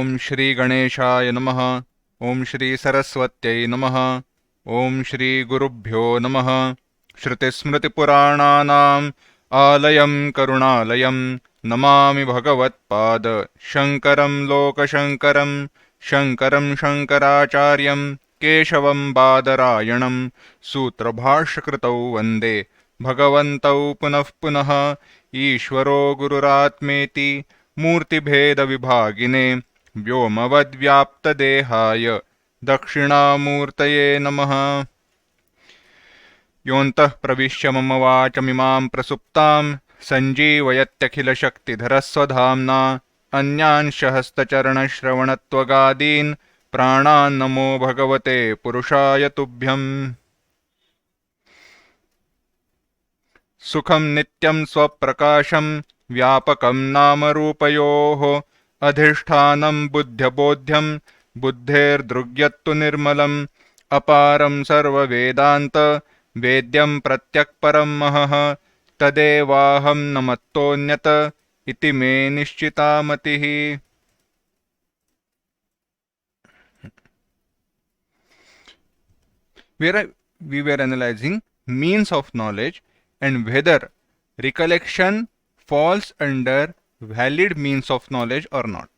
Om Shri Ganeshaya Namaha. Om Shri Saraswatyai Namaha. Om Shri Gurubhyo Namaha. Shruti Smṛti Purananam Alayam Karunalayam Namami Bhagavat Pada Shankaram Lokashankaram Shankaram Shankaracharyam Keshavam Badarayanam Sutrabhashakritau Vande Bhagavantau Punah Punah Ishvaro Gururatmeti Murtibheda Vibhagine Vyomavadvyaptadehaya Dakshinamurtaye Namaha. योऽन्तः प्रविश्य मम वाचमिमां प्रसुप्तां सञ्जीवयत्यखिलशक्तिधरस्वधाम्ना अन्यांशहस्तचरणश्रवणत्वगादीन् प्राणान् नमो भगवते पुरुषाय तुभ्यम्. सुखं नित्यं स्वप्रकाशं व्यापकं नामरूपयोः अधिष्ठानं बुद्ध्यबोध्यं बुद्धेर्दृग्यत्तु निर्मलम् अपारं सर्ववेदान्त वेद्यं प्रत्यक्परं महः तदेवाहं न मत्तोऽन्यत इति मे निश्चिता मतिः. Where we were analyzing means of knowledge and whether recollection falls under valid means of knowledge or not.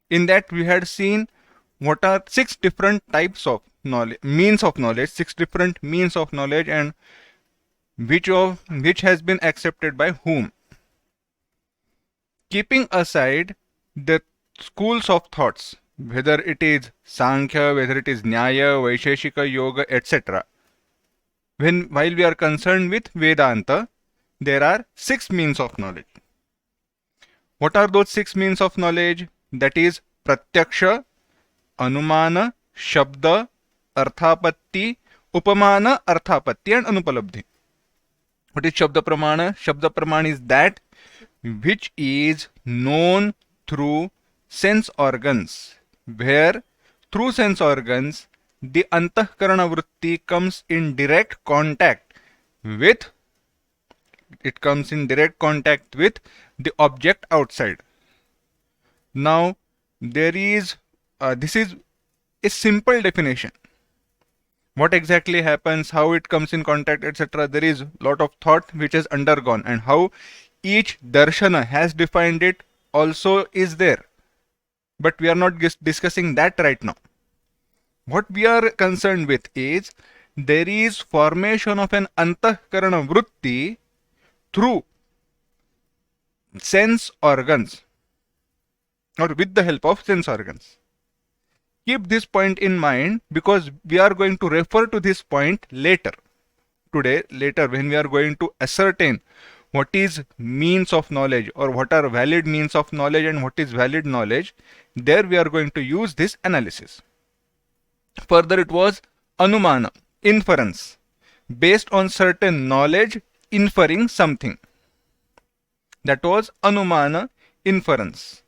In that we had seen what are 6 different types of knowledge, means of knowledge, 6 different means of knowledge, and which has been accepted by whom. Keeping aside the schools of thoughts, whether it is Sankhya, whether it is Nyaya, Vaisheshika, Yoga, etc. While we are concerned with Vedanta, there are 6 means of knowledge. What are those 6 means of knowledge? That is Pratyaksha, Anumana, Shabda, Arthapatti, Upamana, Arthapatti and Anupalabdhi. What is Shabda Pramana? Shabda Pramana is that which is known through sense organs, where through sense organs the Antahkarana Vritti comes in direct contact with the object outside. Now there is this is a simple definition. What exactly happens, how it comes in contact, etc. There is a lot of thought which has undergone, and how each darshana has defined it also is there. But we are not discussing that right now. What we are concerned with is there is formation of an antahkarana vritti through sense organs or with the help of sense organs. Keep this point in mind because we are going to refer to this point later when we are going to ascertain what is means of knowledge or what are valid means of knowledge and what is valid knowledge. There we are going to use this analysis. Further, it was Anumana, inference, based on certain knowledge inferring something. That was Anumana, inference.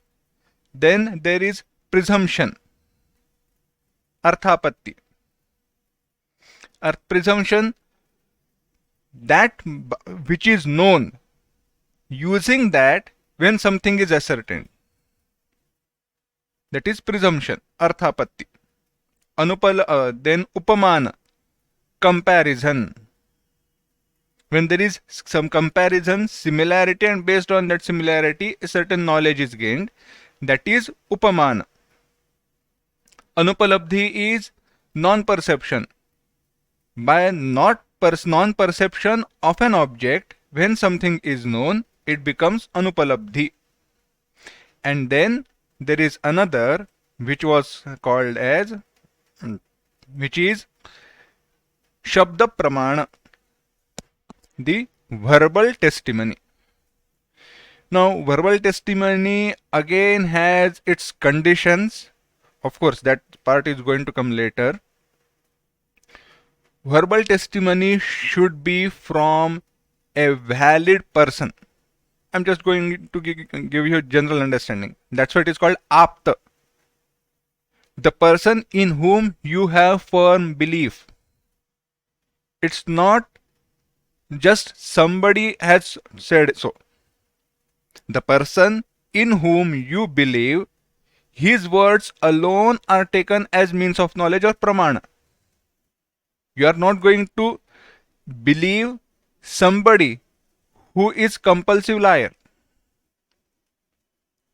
Then there is presumption, Arthapatti. Presumption, that which is known, using that when something is ascertained. That is presumption, Arthapatti. Then Upamana, comparison. When there is some comparison, similarity, and based on that similarity a certain knowledge is gained, that is Upamana. Anupalabdhi is non-perception. By non-perception of an object, when something is known, it becomes Anupalabdhi. And then there is another which was called as, which is Shabda Pramana, the verbal testimony. Now, verbal testimony again has its conditions. Of course, that part is going to come later. Verbal testimony should be from a valid person. I'm just going to give you a general understanding. That's why it is called Apta. The person in whom you have firm belief. It's not just somebody has said so. The person in whom you believe, his words alone are taken as means of knowledge or pramana. You are not going to believe somebody who is compulsive liar.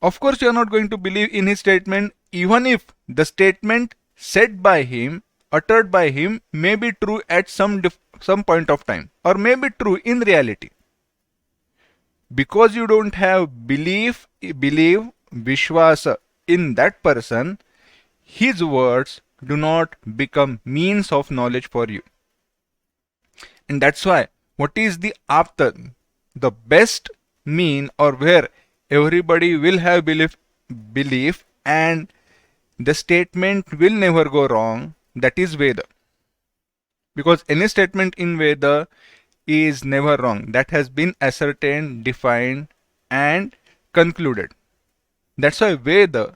Of course, you are not going to believe in his statement, even if the statement said by him, uttered by him, may be true at some point of time, or may be true in reality. Because you don't have belief, vishwasa in that person, his words do not become means of knowledge for you. And that's why, what is the apta, the best mean, or where everybody will have belief and the statement will never go wrong, that is Veda. Because any statement in Veda is never wrong. That has been ascertained, defined and concluded. That's why Veda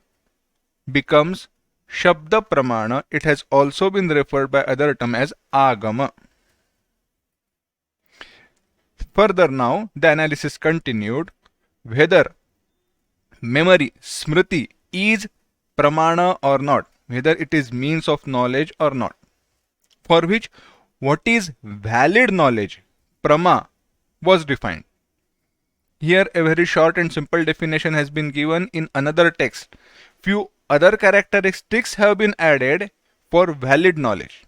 becomes Shabda Pramana. It has also been referred by other term as Agama. Further now, the analysis continued. Whether memory, Smrti, is Pramana or not, whether it is means of knowledge or not, for which what is valid knowledge, Prama, was defined. Here a very short and simple definition has been given in another text. Few other characteristics have been added for valid knowledge.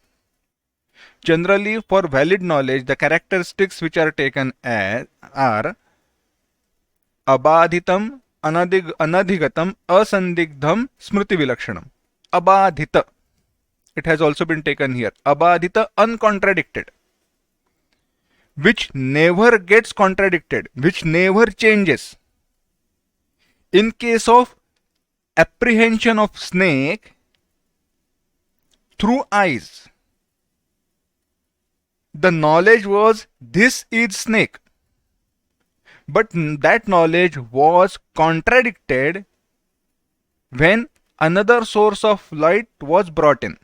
Generally, for valid knowledge, the characteristics which are taken as are abadhitam, anadhigatam, asandigdham, smrti vilakshanam. Abadhita. It has also been taken here. Abadhita, uncontradicted. Which never gets contradicted, which never changes. In case of apprehension of snake through eyes, the knowledge was this is snake, but that knowledge was contradicted when another source of light was brought in.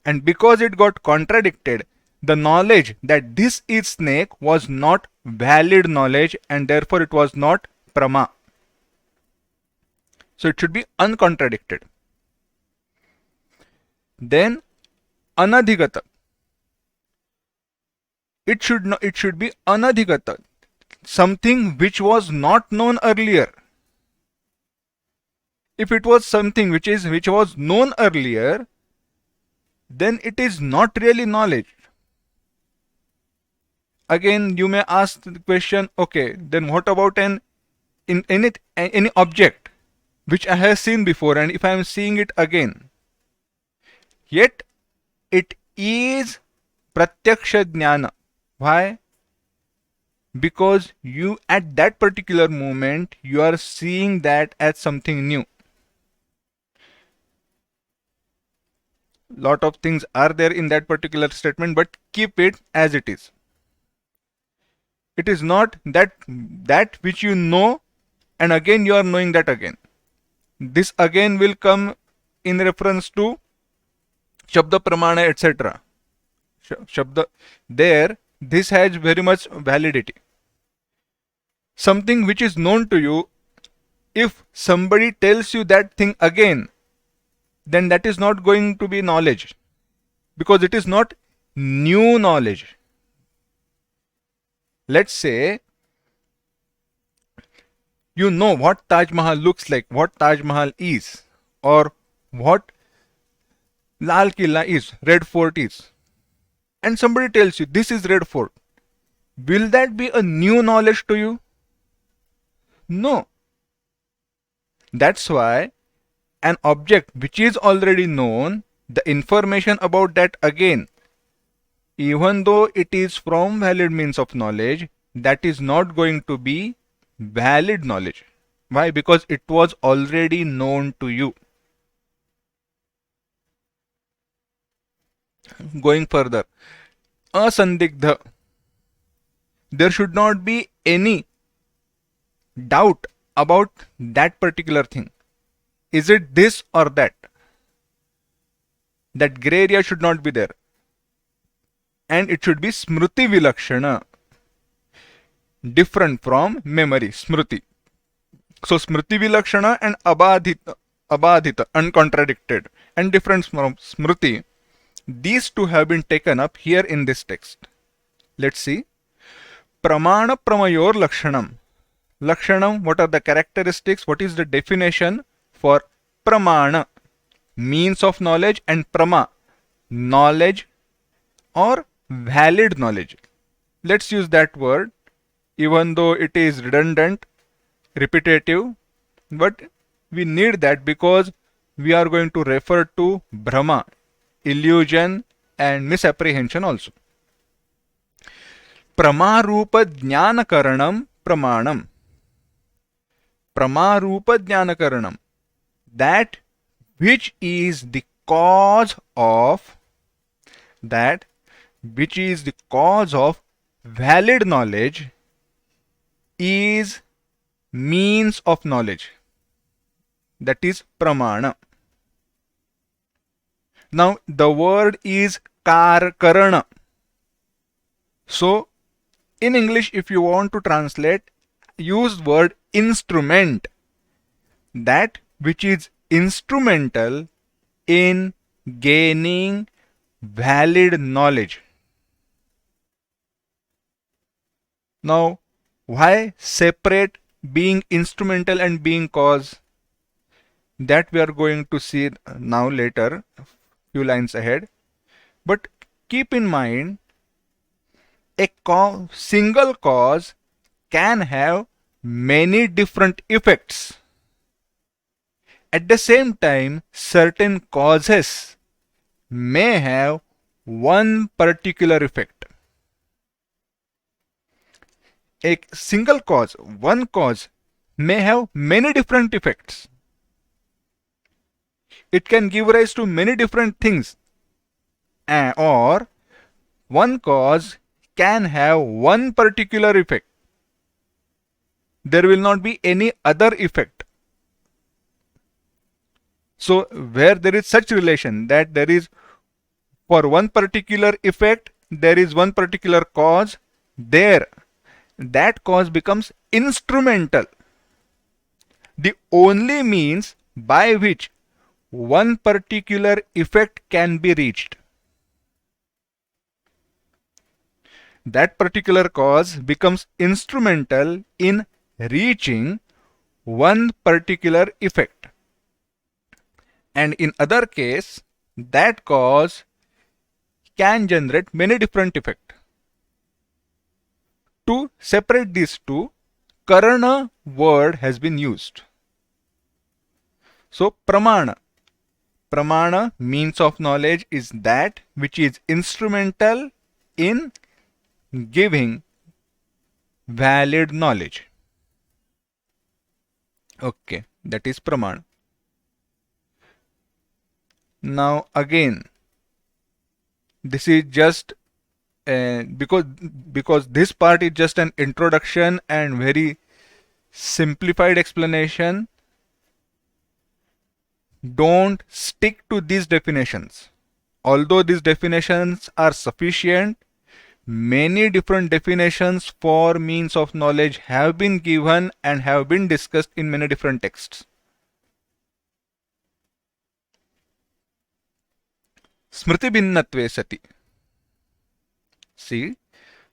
And because it got contradicted, the knowledge that this is snake was not valid knowledge, and therefore it was not prama. So it should be uncontradicted. Then anadhigata. It should be anadhigata, something which was not known earlier. If it was something which was known earlier, then it is not really knowledge. Again, you may ask the question, okay, then what about any object which I have seen before, and if I am seeing it again, yet it is pratyaksha jnana. Why? Because you at that particular moment you are seeing that as something new. Lot of things are there in that particular statement, but keep it as it is. It is not that which you know and again you are knowing that again. This again will come in reference to Shabda Pramana, etc. Shabda, there this has very much validity. Something which is known to you, if somebody tells you that thing again, then that is not going to be knowledge, because it is not new knowledge. Let's say you know what Taj Mahal looks like, what Taj Mahal is, or what Lal Killa is, Red Fort is, and somebody tells you this is Red Fort. Will that be a new knowledge to you? No. That's why an object which is already known, the information about that again, even though it is from valid means of knowledge, that is not going to be valid knowledge. Why? Because it was already known to you. Going further, asandigdha. There should not be any doubt about that particular thing. Is it this or that? That grey area should not be there. And it should be smrti vilakshana, different from memory, smrti. So Smrti Vilakshana and Abadhita, uncontradicted, and different from Smrti. These two have been taken up here in this text. Let's see. Pramana Pramayor Lakshanam. Lakshanam, what are the characteristics? What is the definition for Pramana? Means of knowledge, and Prama, knowledge or valid knowledge. Let's use that word, even though it is redundant, repetitive, but we need that because we are going to refer to Brahma, illusion and misapprehension also. Pramarupa Jnanakaranam Pramanam. Pramarupa Jnanakaranam. That which is the cause of valid knowledge is means of knowledge. That is pramana. Now the word is karana. So in English, if you want to translate, use word instrument. That which is instrumental in gaining valid knowledge. Now, why separate being instrumental and being cause? That we are going to see now later, few lines ahead. But keep in mind, a single cause can have many different effects. At the same time, certain causes may have one particular effect. A single cause, one cause, may have many different effects. It can give rise to many different things, or one cause can have one particular effect. There will not be any other effect. So where there is such relation that there is, for one particular effect, there is one particular cause, there that cause becomes instrumental, the only means by which one particular effect can be reached. That particular cause becomes instrumental in reaching one particular effect. And in other case, that cause can generate many different effects. To separate these two, karana word has been used. So pramana. Pramana, means of knowledge, is that which is instrumental in giving valid knowledge. Okay, that is pramana. Now again, this is just because this part is just an introduction and very simplified explanation. Don't stick to these definitions. Although these definitions are sufficient, many different definitions for means of knowledge have been given and have been discussed in many different texts. Smṛti bhinnatve sati. See,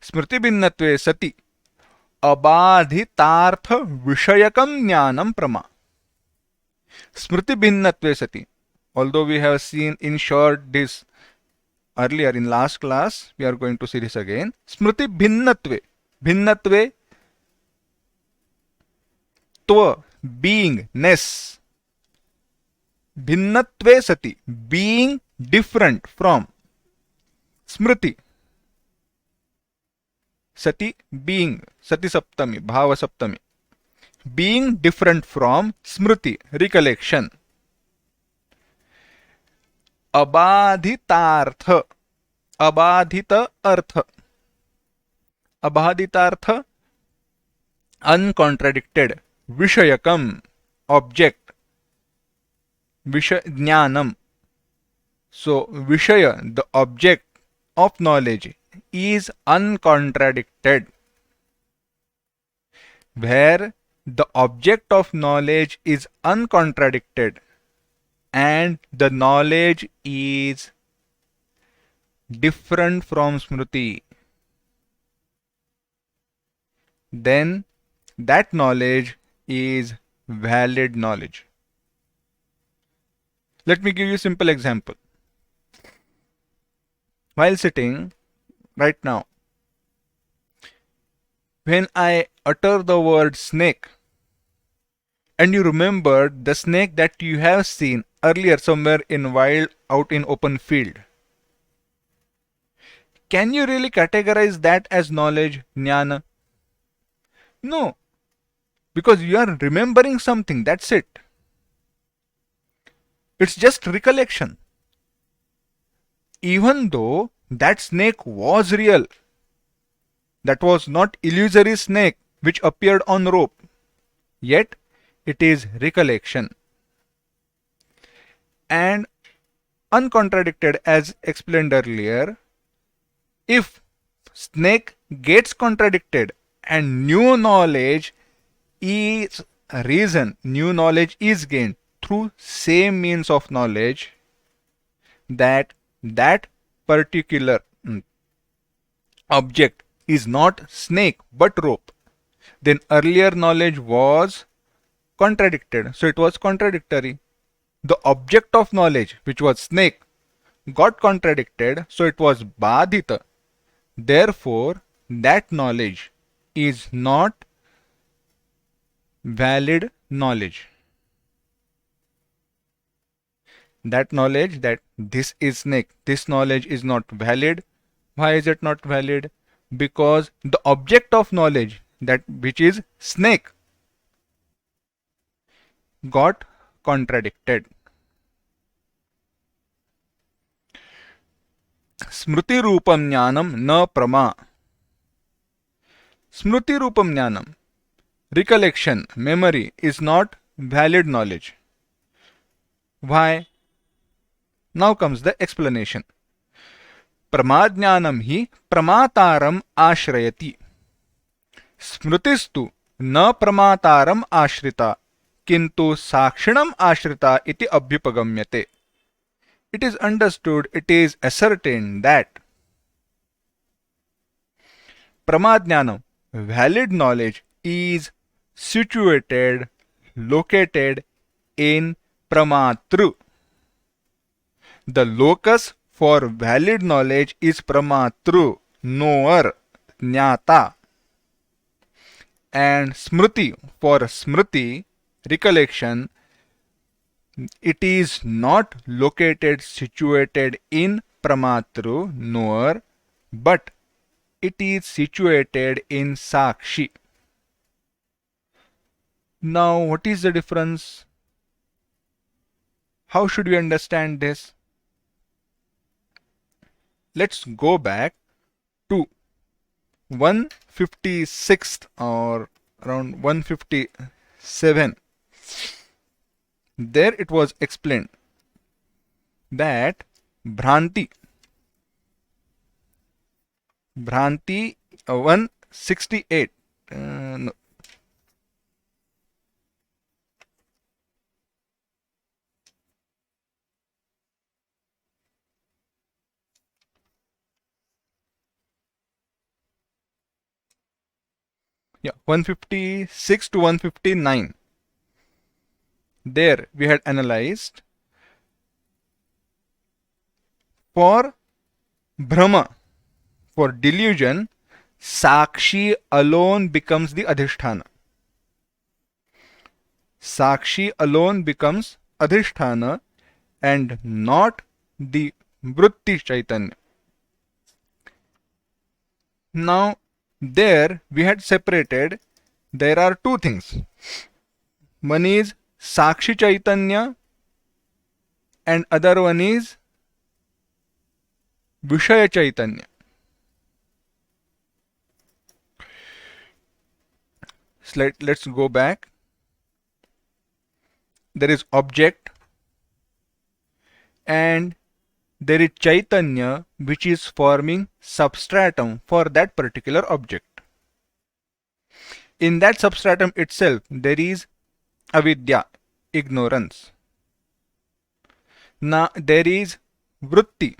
Smṛti bhinnatve sati abadhitartha vishayakam jnanam prama. Smṛti bhinnatve sati. Although we have seen in short this earlier in last class, we are going to see this again. Smṛti bhinnatve. Bhinnatve, tva, beingness. Bhinnatve sati, being different from. Smṛti. Sati, being. Sati saptami, bhava saptami. Being different from smriti, recollection. Abadhitartha. Abadhita artha. Abadhitartha, uncontradicted. Vishayakam, object. Jnanam. So Vishaya, the object of knowledge, is uncontradicted. Where the object of knowledge is uncontradicted and the knowledge is different from Smrti, then that knowledge is valid knowledge. Let me give you a simple example. While sitting right now, when I utter the word snake, and you remember the snake that you have seen earlier somewhere in wild out in open field, can you really categorize that as knowledge, jnana? No, because you are remembering something, that's it. It's just recollection. Even though that snake was real, that was not illusory snake which appeared on rope, yet it is recollection. And uncontradicted, as explained earlier, if snake gets contradicted and new knowledge is reason, new knowledge is gained through same means of knowledge, that particular object is not snake but rope, then earlier knowledge was contradicted, so it was contradictory. The object of knowledge, which was snake, got contradicted, so it was badhita. Therefore, that knowledge is not valid knowledge. That knowledge that this is snake, this knowledge is not valid. Why is it not valid? Because the object of knowledge, that which is snake, got contradicted. Smrti rupam jnanam na prama. Smrti rupam jnanam, recollection, memory, is not valid knowledge. Why? Now comes the explanation. Pramadjnanam hi pramataram ashrayati. Smrtistu na pramataram ashrita, kintu sakshinam ashrita iti abhyupagamyate. It is understood, it is ascertained that pramadjnanam, valid knowledge, is situated, located in pramatru. The locus for valid knowledge is pramatru, knower, jnata. And smrti, for smrti, recollection, it is not located, situated in pramatru, knower, but it is situated in sakshi. Now, what is the difference? How should we understand this? Let's go back to 156th or around 157. There it was explained that Bhranti 168 no, yeah, 156 to 159. There we had analyzed for Brahma, for delusion, Sakshi alone becomes the Adhisthana. Sakshi alone becomes Adhisthana and not the Vritti Chaitanya. Now, there we had separated, there are two things. One is Sakshi Chaitanya and other one is Vishaya Chaitanya. Let's go back. There is object and there is Chaitanya which is forming substratum for that particular object. In that substratum itself, there is avidya, ignorance. Now, there is vritti.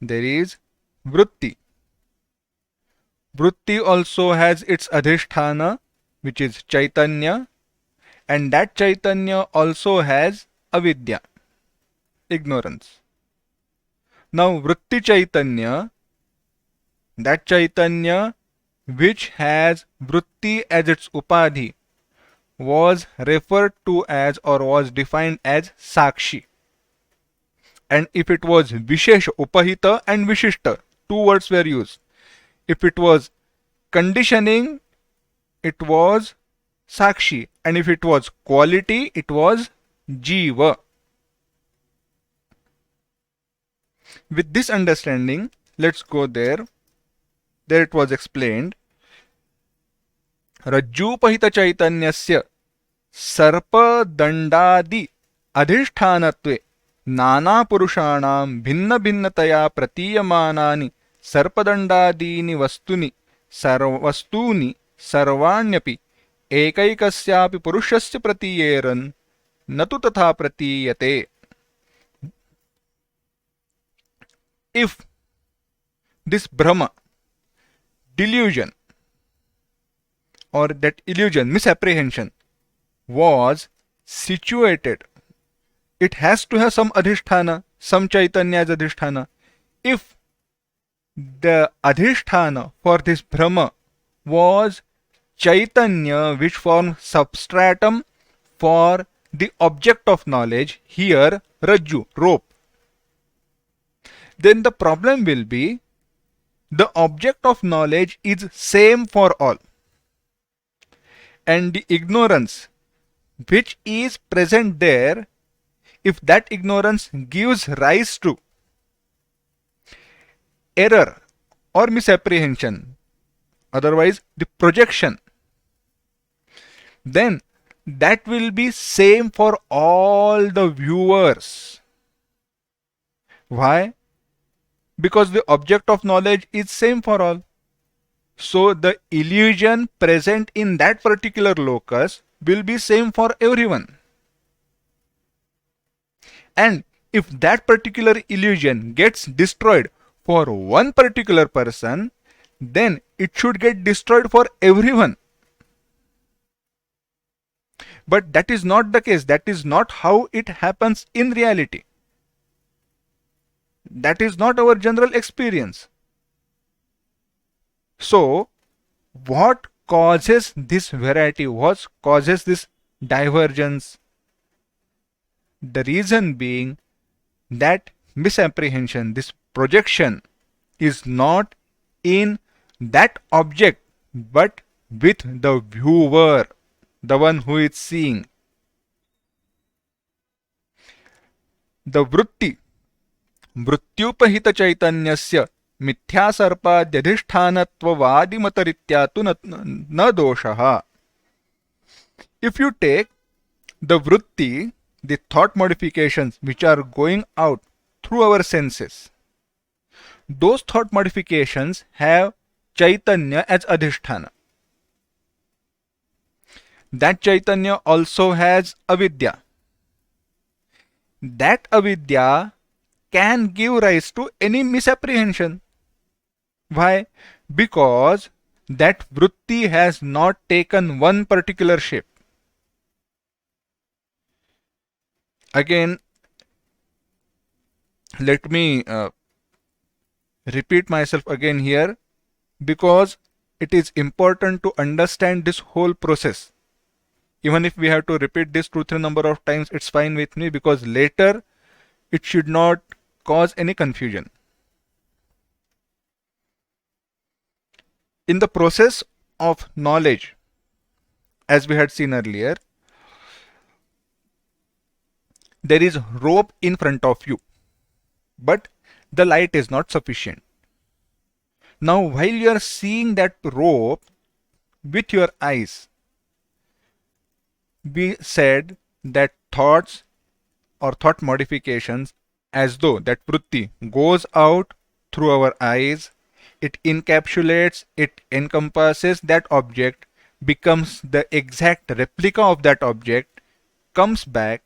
There is vritti. Vritti also has its adhisthana, which is Chaitanya, and that Chaitanya also has avidya, ignorance. Now, vritti Chaitanya, that Chaitanya which has vritti as its upadhi, was referred to as or was defined as Sakshi. And if it was Vishesha, Upahita and Vishishta, two words were used. If it was conditioning, it was Sakshi, and if it was quality, it was Jiva. With this understanding, let's go there. There it was explained. Rajjupahita Chaitanyasya Sarpa Dandadi Adhishtanatve Nana Purushanam Bhinna Bhinnataya Pratiyamanani Sarpadandadini Vastuni Vastuni Sarvanyapi Ekaikasyapi Purushasya Pratiyeran Natu Tatha Pratiyate. If this Brahma, delusion, or that illusion, misapprehension, was situated, it has to have some adhisthana, some Chaitanya as adhisthana. If the adhisthana for this Brahma was Chaitanya, which forms substratum for the object of knowledge, here Rajju, rope, then the problem will be the object of knowledge is same for all, and the ignorance which is present there, if that ignorance gives rise to error or misapprehension, otherwise the projection, then that will be same for all the viewers. Why? Because the object of knowledge is same for all. So the illusion present in that particular locus will be same for everyone. And if that particular illusion gets destroyed for one particular person, then it should get destroyed for everyone. But that is not the case. That is not how it happens in reality. That is not our general experience. So, what causes this variety? What causes this divergence? The reason being that misapprehension, this projection, is not in that object but with the viewer, the one who is seeing. The vritti, मृत्युपहित चैतन्यस्य मिथ्या सर्पाद्यधिष्ठानत्ववादिमतरीत्या तु न दोषः. If you take the vritti, the thought modifications which are going out through our senses, those thought modifications have Chaitanya as adhisthana. That Chaitanya also has avidya. That avidya can give rise to any misapprehension. Why? Because that vritti has not taken one particular shape. Again, let me repeat myself again here, because it is important to understand this whole process. Even if we have to repeat this 2-3 number of times, it's fine with me, because later it should not cause any confusion. In the process of knowledge, as we had seen earlier, there is rope in front of you, but the light is not sufficient. Now, while you are seeing that rope with your eyes, we said that thoughts or thought modifications, as though that vritti goes out through our eyes, it encapsulates, it encompasses that object, becomes the exact replica of that object, comes back,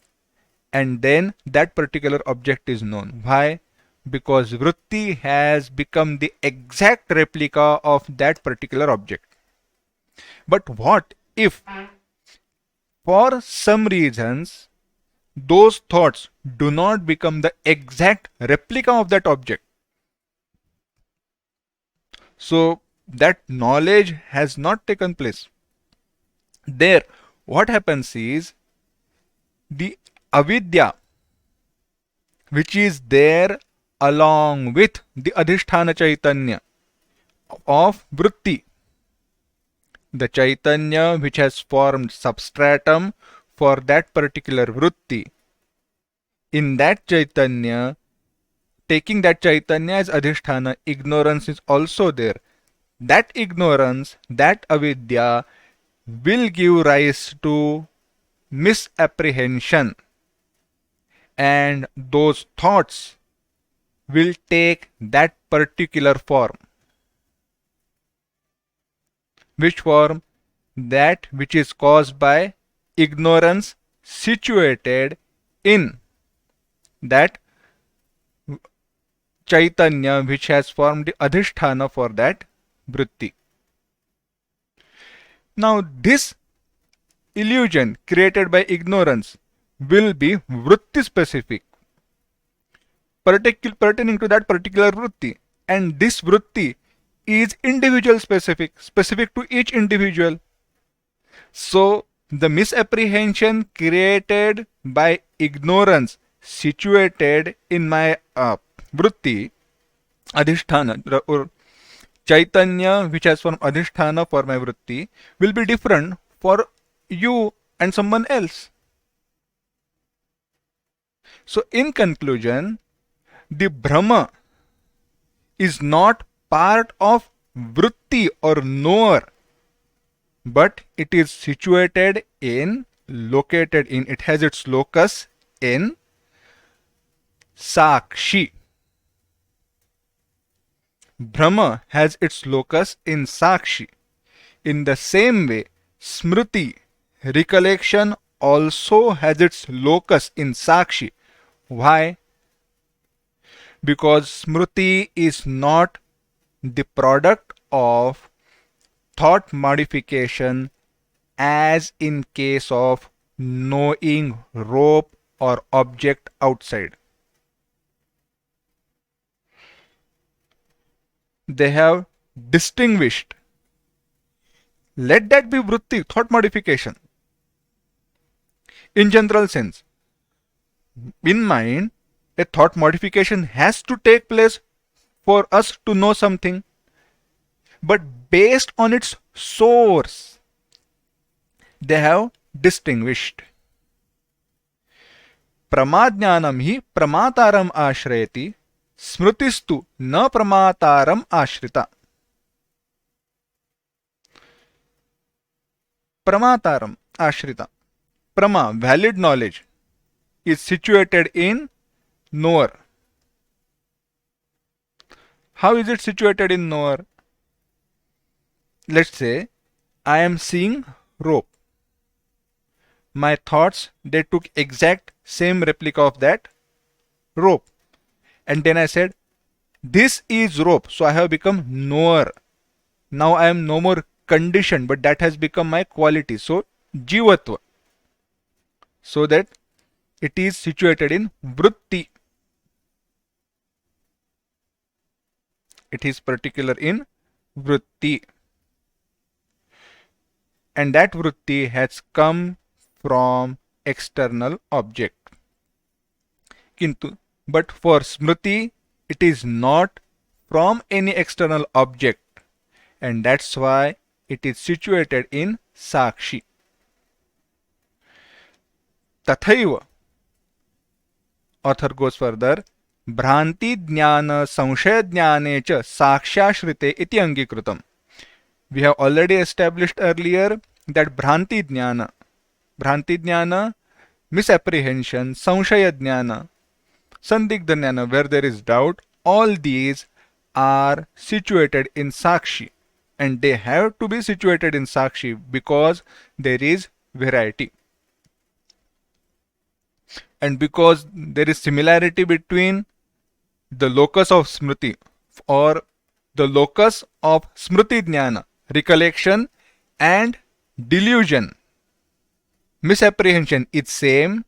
and then that particular object is known. Why? Because vritti has become the exact replica of that particular object. But what if, for some reasons, those thoughts do not become the exact replica of that object? So that knowledge has not taken place. There, what happens is the avidya, which is there along with the adhisthana chaitanya of vritti, the chaitanya which has formed substratum for that particular vritti, in that chaitanya, taking that chaitanya as adhisthana, ignorance is also there. That ignorance, that avidya, will give rise to misapprehension, and those thoughts will take that particular form. Which form? That which is caused by ignorance situated in that chaitanya which has formed the adhisthana for that vritti. Now this illusion created by ignorance will be vritti specific, pertaining to that particular vritti, and this vritti is individual specific, specific to each individual. So the misapprehension created by ignorance situated in my vritti, adhisthana, or chaitanya which has formed adhisthana for my vritti, will be different for you and someone else. So in conclusion, the Brahma is not part of vritti or knower, but it is situated in, located in, it has its locus in Sakshi. Brahma has its locus in Sakshi. In the same way, Smṛti, recollection, also has its locus in Sakshi. Why? Because Smṛti is not the product of thought modification, as in case of knowing rope or object outside. They have distinguished. Let that be vritti, thought modification. In general sense, in mind, a thought modification has to take place for us to know something, but based on its source, they have distinguished. Pramadnyanam hi pramataram ashrayati, smrtistu na pramataram ashrita. Pramataram ashrita. Prama, valid knowledge, is situated in knower. How is it situated in knower? Let's say I am seeing rope. My thoughts, they took exact same replica of that rope. And then I said, this is rope. So I have become knower. Now I am no more conditioned, but that has become my quality. So jivatva. So that it is situated in vritti. It is particular in vritti. And that vritti has come from external object. But for Smṛti, it is not from any external object, and that's why it is situated in Sakshi. Tathaiva, author goes further, Bhranti Jnana Samshaya Jnane cha Sakshyashrite iti angikrutam. We have already established earlier that Bhranti Jnana, misapprehension, Samshaya Jnana, Sandigdha Jnana, where there is doubt, all these are situated in Sakshi, and they have to be situated in Sakshi because there is variety and because there is similarity between the locus of Smriti or the locus of Smrti Jnana, recollection, and delusion, misapprehension is same,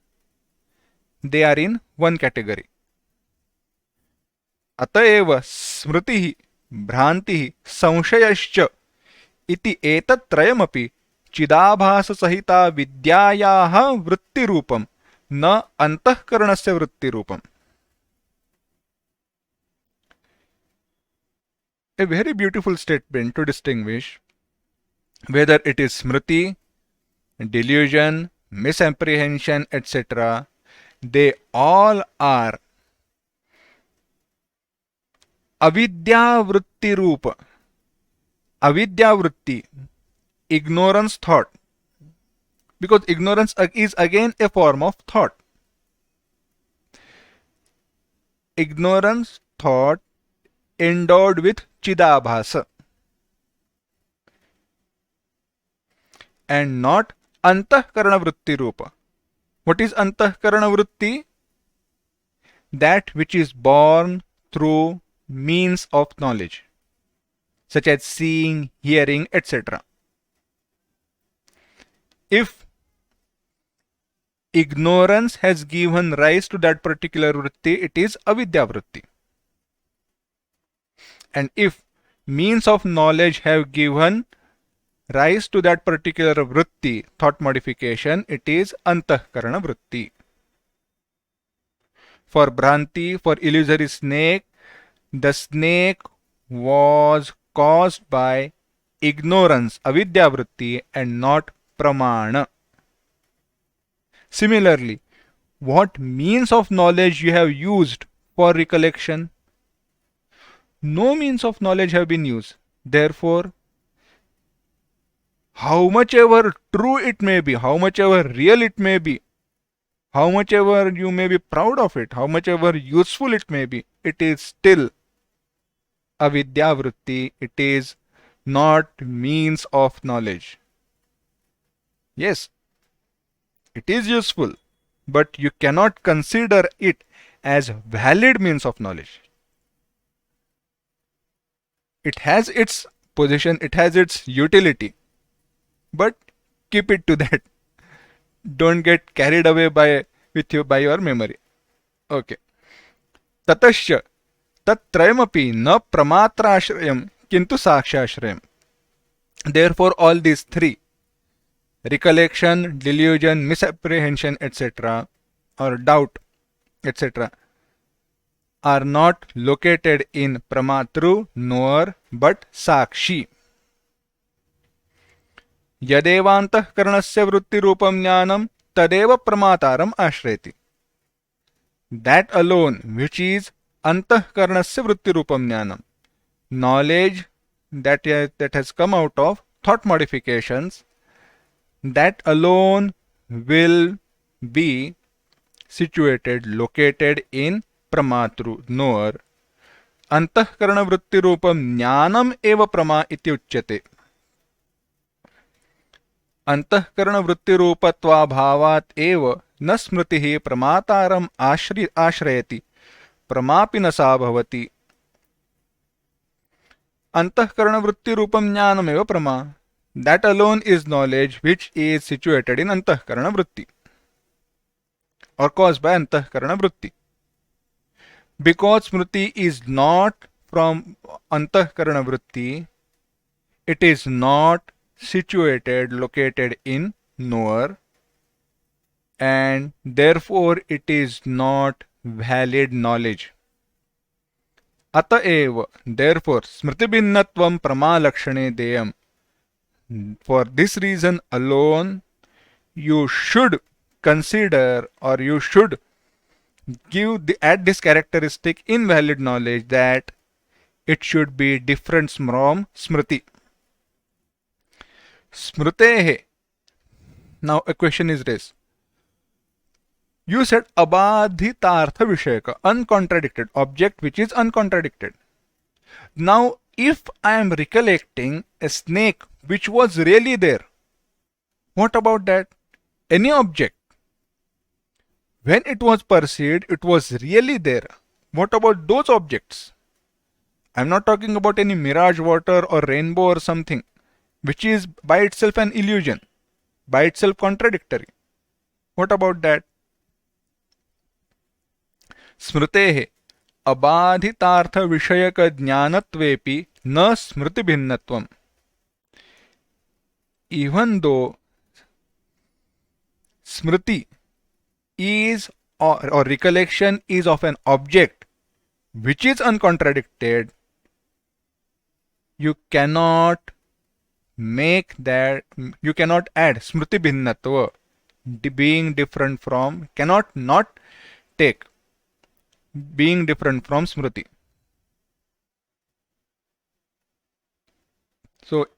they are in one category. अतएव स्मृतिः भ्रान्तिः संशयश्च इति एतत्त्रयमपि चिदाभाससहिता विद्यायाः वृत्तिरूपं न अंतःकरणस्य वृत्तिरूपम्. A very beautiful statement to distinguish whether it is smriti, delusion, misapprehension, etc. They all are avidya-vritti rupa. Avidya-vritti, ignorance thought, because ignorance is again a form of thought. Ignorance thought endowed with chidabhasa and not antahkarana vritti rupa. What is antahkarana vritti? That which is born through means of knowledge, such as seeing, hearing, etc. If ignorance has given rise to that particular vritti, it is avidya vritti. And if means of knowledge have given rise to that particular vritti, thought modification, it is antahkarana vritti. For Bhranti, for illusory snake, the snake was caused by ignorance, avidya vritti, and not pramana. Similarly, what means of knowledge you have used for recollection? No means of knowledge have been used. Therefore, how much ever true it may be, how much ever real it may be, how much ever you may be proud of it, how much ever useful it may be, it is still avidya vritti. It is not means of knowledge. Yes, it is useful, but you cannot consider it as valid means of knowledge. It has its position, it has its utility, but keep it to that. Don't get carried away by your memory. Okay. Tatasya tatrayamapi na pramatrashrayam kintu sakshashrayam. Therefore, all these three, recollection, delusion, misapprehension, etc., or doubt, etc., are not located in pramatru, knower, but sakshi. Yadevantahkaranasya vrittirupam jnanam tadeva pramataram ashreti. That alone which is antahkaranasya vrittirupam jnanam, knowledge that has come out of thought modifications, that alone will be situated, located in pramatru, knower. Antahkarana vritti rupam jnanam eva prama iti uchyate. Antahkarana vritti rupatva bhavat eva na smritihi pramataram ashrayati pramapi na sa bhavati. Antahkarana vritti rupam jnanam eva prama. That alone is knowledge which is situated in antahkarana vritti or caused by antahkarana vritti. Because smriti is not from antahkarana vritti, it is not situated, located in knower, and therefore it is not valid knowledge. Ataeva, therefore, smriti bhinnatvam pramalakshane deyam. For this reason alone, you should consider or you should add this characteristic invalid knowledge that it should be different from smriti. Smritehe. Now a question is raised. You said abadhitartha vishayaka, uncontradicted, object which is uncontradicted. Now, if I am recollecting a snake which was really there, what about that? Any object, when it was perceived, it was really there. What about those objects? I'm not talking about any mirage water or rainbow or something, which is by itself an illusion, by itself contradictory. What about that? स्मृतेः अबाधितार्थविषयकज्ञानत्वेऽपि न स्मृतिभिन्नत्वम्. Even though Smrti is or recollection is of an object which is uncontradicted, you cannot make that, you cannot add Smrti Bhinnatva, being different from, cannot not take being different from Smrti. So,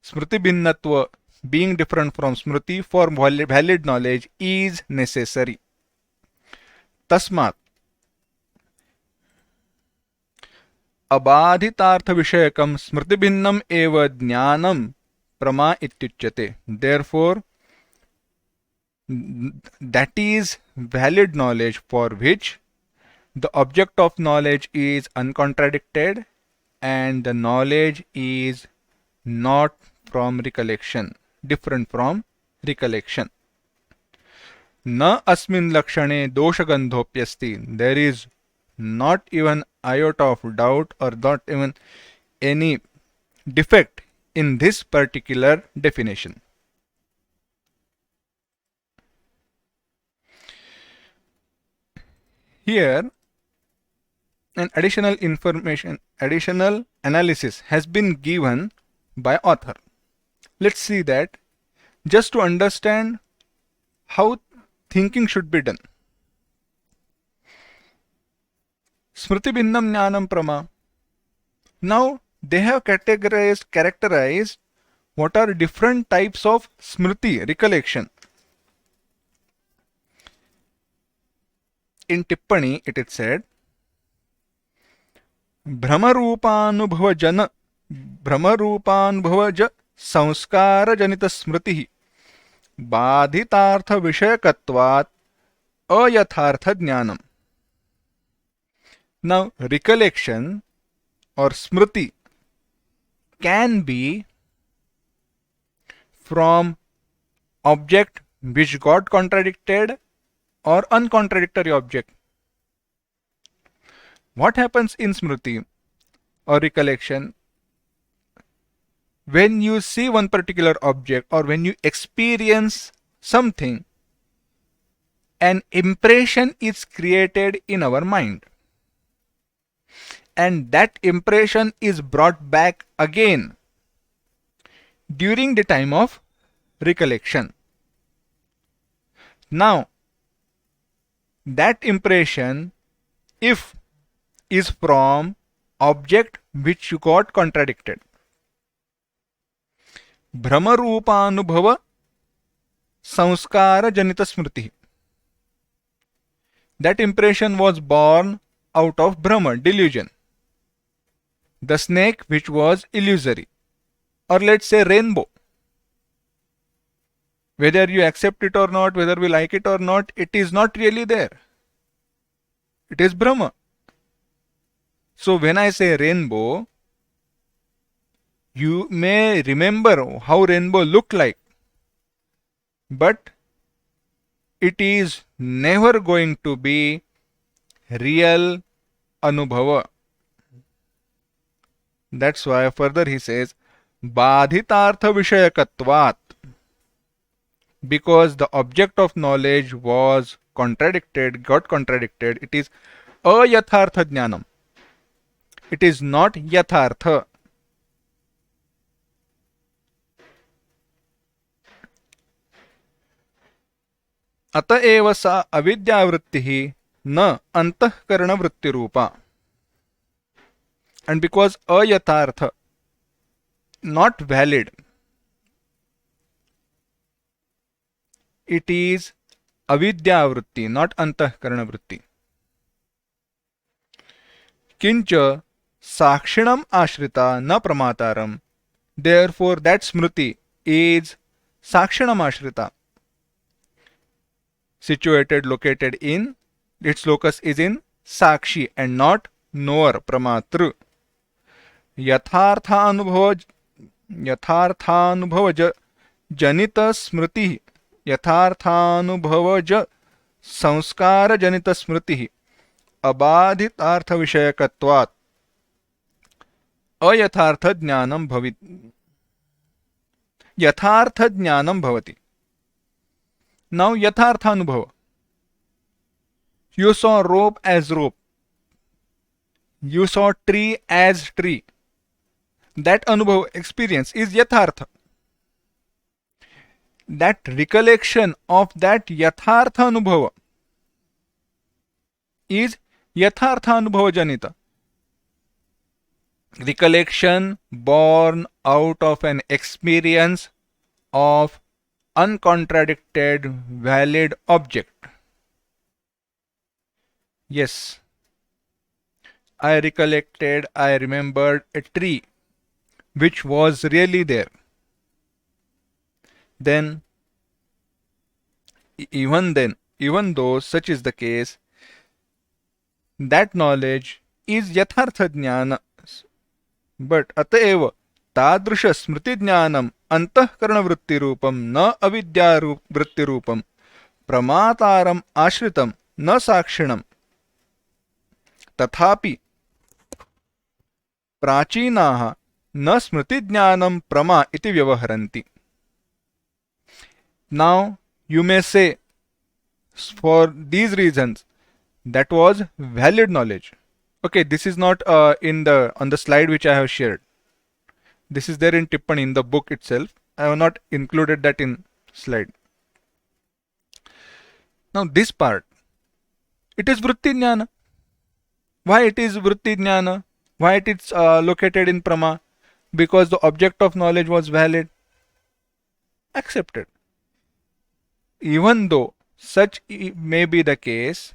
Smrti Bhinnatva, being different from Smrti for valid knowledge is necessary. Tasmat अबाधितार्थ विषयकम स्मृति भिन्नम एव ज्ञानम प्रमा इत्युच्यते. Therefore, that is valid knowledge for which the object of knowledge is uncontradicted and the knowledge is not from recollection, different from recollection. न अस्मिन् लक्षणे दोषगन्धोऽप्यस्ति. There is not even iota of doubt or not even any defect in this particular definition. Here, an additional analysis has been given by author. Let's see that just to understand how thinking should be done. Smrti Bhinnam Jnanam Prama. Now they have characterized what are different types of Smrti, recollection. In Tippani it is said, Brahmaroopanubhavaja Samskara Janita Smrti Badhitartha Vishayakatvat Ayathartha Jnanam. Now, recollection or Smrti can be from object which got contradicted or uncontradictory object. What happens in Smrti or recollection? When you see one particular object or when you experience something, an impression is created in our mind. And that impression is brought back again during the time of recollection. Now, that impression, if is from object which got contradicted, Brahmaroopanubhava Samskara Janita Smrti. That impression was born out of Brahma, delusion. The snake which was illusory, or let's say rainbow. Whether you accept it or not, whether we like it or not, it is not really there. It is Brahma. So when I say rainbow, you may remember how rainbow looked like, but it is never going to be real anubhava. That's why further he says, Badhitartha Vishayakatvat. Because the object of knowledge was contradicted, got contradicted, it is ayathartha jnanam. It is not yathartha. अतएव सा अविद्यावृत्तिः न अंतःकरणवृत्तिरूपा. And because ayathartha, not valid, it is avidyavritti, not antahkaranavritti. Kincha sakshinam ashrita na pramataram. Therefore, that Smrti is sakshinam ashrita, situated, located in, its locus is in Sakshi and not knower, Pramatru. यथार्थानुभव जनित स्मृति यथार्थानुभवज संस्कार जनित स्मृति अबाधितार्थ विषयकत्वात् अयथार्थ ज्ञानं यथार्थ ज्ञानं भवति. Now यथार्थ अनुभव. You saw rope as rope. You saw tree as tree. That anubhav experience is yathartha. That recollection of that yathartha anubhava is yathartha anubhava janita. Recollection born out of an experience of uncontradicted valid object. Yes, I remembered a tree which was really there. Then, even though such is the case, that knowledge is yathartha jnana. But ataeva tadrisha smriti jnanam antahkarana vritti rupam na avidya vritti rupam pramataram ashritam na sakshinam. तथापि प्राचीनाः न स्मृतिज्ञानं प्रमा इति व्यवहरन्ति. Now you may say, for these reasons, that was valid knowledge. Okay, this is not on the slide which I have shared. This is there in Tippani in the book itself. I have not included that in slide. Now this part, it is vritti jnana. Why it is vritti jnana? Why it is located in prama? Because the object of knowledge was valid. Accepted. Even though such may be the case,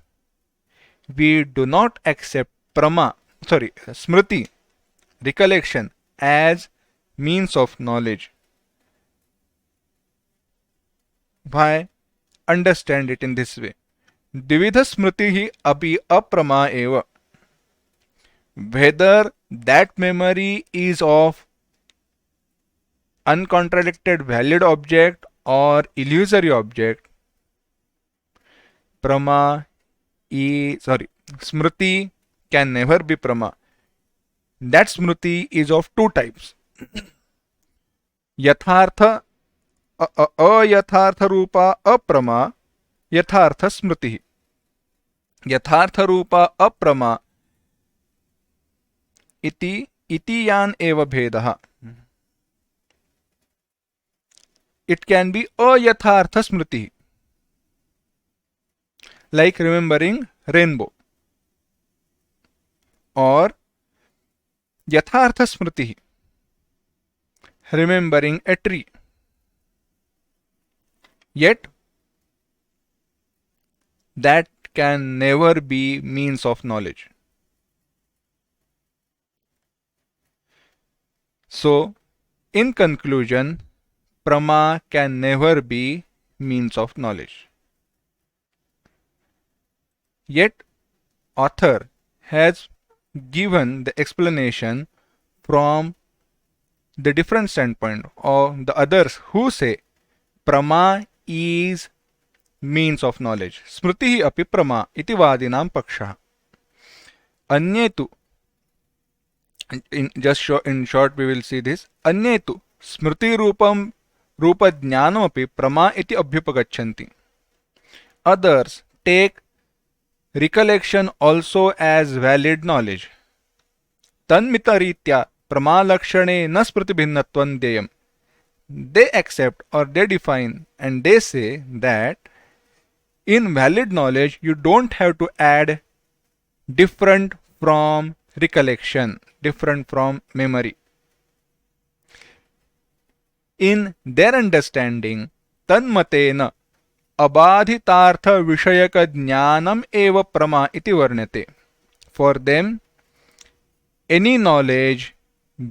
we do not accept smriti, recollection, as means of knowledge. Why? Understand it in this way. Dvidha smritihi api aprama eva. Whether that memory is of uncontradicted valid object or illusory object, Smrti can never be Prama. That Smrti is of two types. Yathartha ayathartha rupa aprama yathartha smriti. Yathartha rupa aprama iti yan eva bhedaha. It can be ayathartha smriti, like remembering rainbow, or yathartha smriti, remembering a tree. Yet that can never be means of knowledge. So, in conclusion, Prama can never be means of knowledge. Yet, author has given the explanation from the different standpoint of the others who say Prama is means of knowledge. Smritihi api Prama iti vadinam paksha. Anyetu, in short we will see this. Anyetu smriti rupam rupa jnanam api Prama iti abhyupagachanti. Others take recollection also as valid knowledge. Tanmitaritya pramalakshane na smriti bhinnatvam deyam. They accept or they define and they say that in valid knowledge you don't have to add different from recollection, different from memory. In their understanding, tanmatena abadhitartha vishayaka jnanam eva prama iti varnate. For them, any knowledge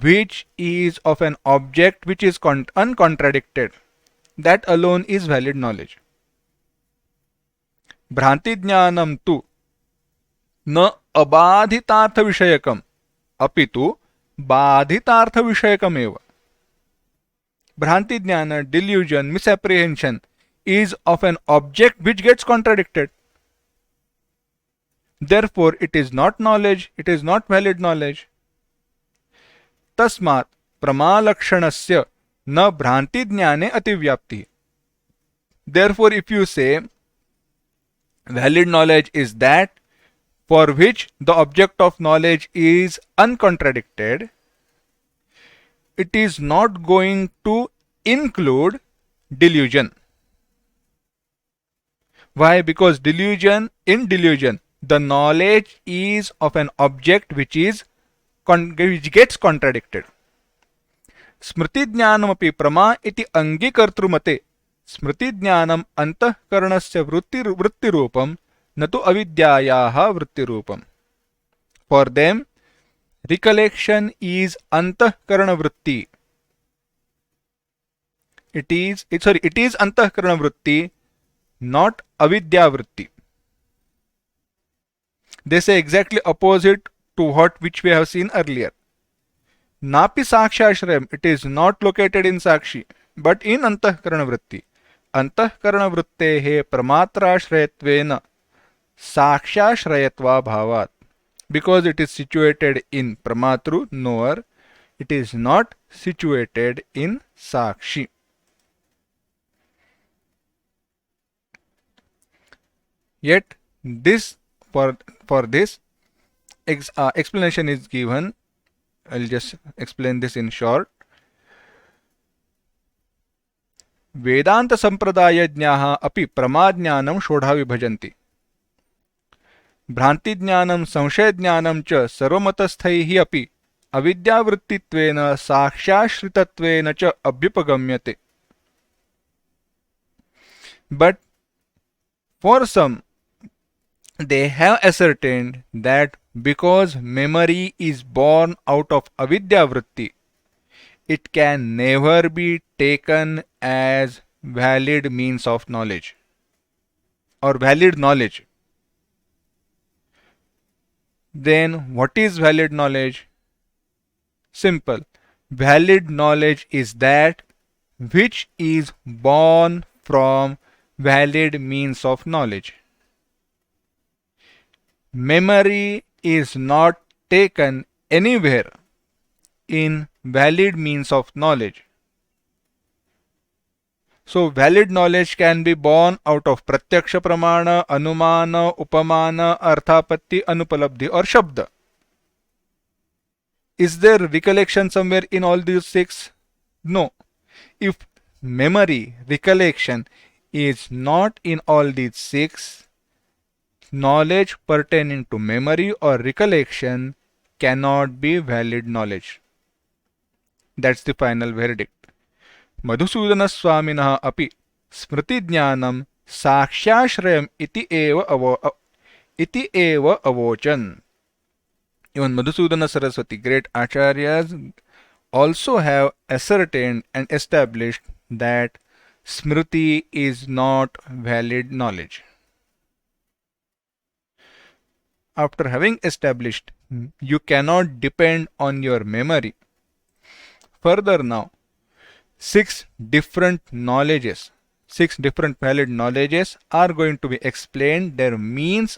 which is of an object which is uncontradicted, that alone is valid knowledge. भ्रांति ज्ञानम तु न अबाधितार्थ विषयकम अपितु बाधितार्थ विषयकमेव. Bhranti jnana, delusion, misapprehension is of an object which gets contradicted. Therefore, it is not knowledge, it is not valid knowledge. Tasmat pramalakshanasya na bhranti jnane ativyapti. Therefore, if you say valid knowledge is that for which the object of knowledge is uncontradicted, it is not going to include delusion. Why? Because in delusion, the knowledge is of an object which gets contradicted. Smṛti jnanam api prama iti angikartrumate. Smṛti jnanam antahkaranasya vritti rupam natu avidyayaha vritti rupam. For them, recollection is antahkarana vritti. It is antahkarana vritti, not avidya vritti. They say exactly opposite to which we have seen earlier. Napi sakshashrayam, it is not located in sakshi, but in antahkarana vritti. Antahkarana vrittehe pramatrashrayatvena sakshashrayatva bhavat. Because it is situated in Pramatru, knower, it is not situated in Sakshi. Yet, for this explanation is given. I'll just explain this in short. Vedanta sampradayajnaha api pramadjnanam shodha vibhajanti. भ्रांति ज्ञानम संशय ज्ञानम च सर्वमतस्थैः अपि अविद्यावृत्तित्वेन साक्षाश्रितत्वेन च अभ्युपगम्यते. But for some, they have ascertained that because memory is born out of avidya vritti, it can never be taken as valid means of knowledge or valid knowledge. Then what is valid knowledge? Simple. Valid knowledge is that which is born from valid means of knowledge. Memory is not taken anywhere in valid means of knowledge. So valid knowledge can be born out of pratyaksha pramana, anumana, upamana, arthapatti, anupalabdhi or shabda. Is there recollection somewhere in all these six? No. If memory, recollection is not in all these six, knowledge pertaining to memory or recollection cannot be valid knowledge. That's the final verdict. Madhusudana Swaminah api Smṛti jnanam sakshashrayam iti eva avochan. Even Madhusudana Saraswati, great acharyas, also have ascertained and established that Smṛti is not valid knowledge. After having established you cannot depend on your memory, further now, six different valid knowledges are going to be explained. Their means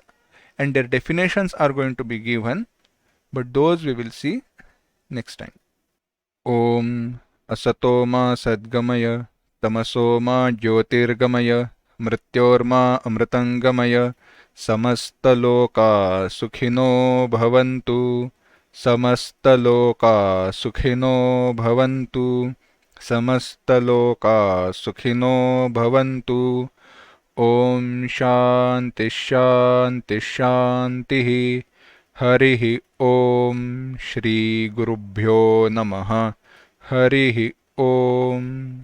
and their definitions are going to be given, but those we will see next time. Om asatoma sadgamaya tamasoma jyotirgamaya mrityorma amritangamaya samastaloka sukhino bhavantu samastaloka sukhino bhavantu समस्तलोका सुखिनो भवन्तु. ओम शांति शांति शांति. हरिः ओम. श्री गुरुभ्यो नमः. हरिः ओम.